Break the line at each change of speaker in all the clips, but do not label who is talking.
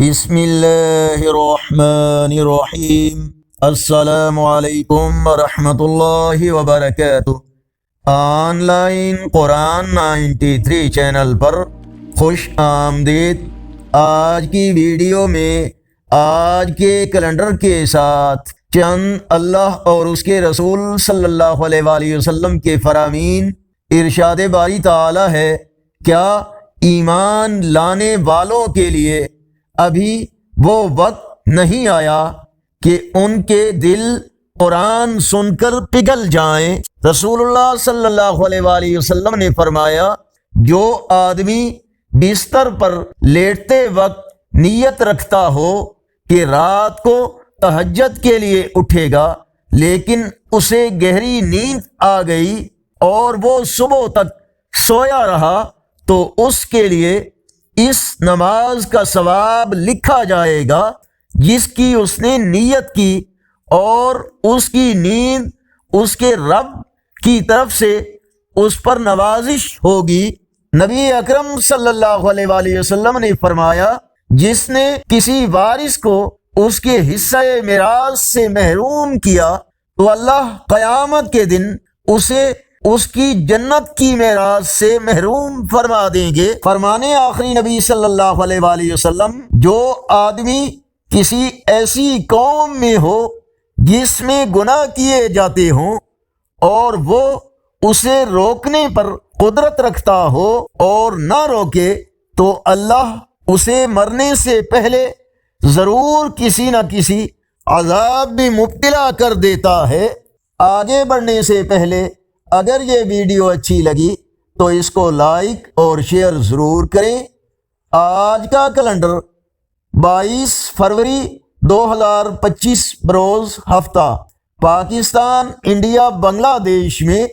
بسم اللہ الرحمن الرحیم۔ السلام علیکم ورحمۃ اللہ وبرکاتہ۔ آن لائن قرآن 93 چینل پر خوش آمدید۔ آج کی ویڈیو میں آج کے کیلنڈر کے ساتھ چند اللہ اور اس کے رسول صلی اللہ علیہ وآلہ وسلم کے فرامین ارشاد باری تعالی ہے، کیا ایمان لانے والوں کے لیے ابھی وہ وقت نہیں آیا کہ ان کے دل قرآن سن کر پگھل جائیں؟ رسول اللہ صلی اللہ علیہ وآلہ وسلم نے فرمایا، جو آدمی بستر پر لیٹتے وقت نیت رکھتا ہو کہ رات کو تہجد کے لیے اٹھے گا، لیکن اسے گہری نیند آ گئی اور وہ صبح تک سویا رہا، تو اس کے لیے اس نماز کا ثواب لکھا جائے گا جس کی اس نے نیت کی، اور اس کی نیند اس کے رب کی طرف سے اس پر نوازش ہوگی۔ نبی اکرم صلی اللہ علیہ وآلہ وسلم نے فرمایا، جس نے کسی وارث کو اس کے حصہ میراث سے محروم کیا تو اللہ قیامت کے دن اسے اس کی جنت کی میراث سے محروم فرما دیں گے۔ فرمانے آخری نبی صلی اللہ علیہ وآلہ وسلم، جو آدمی کسی ایسی قوم میں ہو جس میں گناہ کیے جاتے ہوں اور وہ اسے روکنے پر قدرت رکھتا ہو اور نہ روکے، تو اللہ اسے مرنے سے پہلے ضرور کسی نہ کسی عذاب میں مبتلا کر دیتا ہے۔ آگے بڑھنے سے پہلے اگر یہ ویڈیو اچھی لگی تو اس کو لائک اور شیئر ضرور کریں۔ آج کا کیلنڈر 22 فروری 2025 بروز ہفتہ، پاکستان انڈیا بنگلہ دیش میں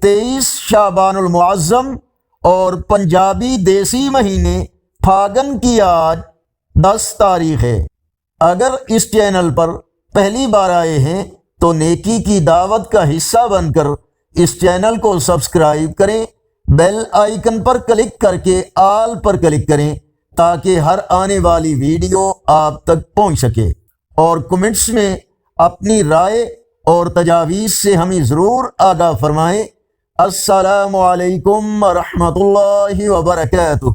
23 شعبان المعظم اور پنجابی دیسی مہینے پھاگن کی آج 10 تاریخ ہے۔ اگر اس چینل پر پہلی بار آئے ہیں تو نیکی کی دعوت کا حصہ بن کر اس چینل کو سبسکرائب کریں، بیل آئیکن پر کلک کر کے آل پر کلک کریں تاکہ ہر آنے والی ویڈیو آپ تک پہنچ سکے، اور کمنٹس میں اپنی رائے اور تجاویز سے ہمیں ضرور آگاہ فرمائیں۔ السلام علیکم ورحمۃ اللہ وبرکاتہ۔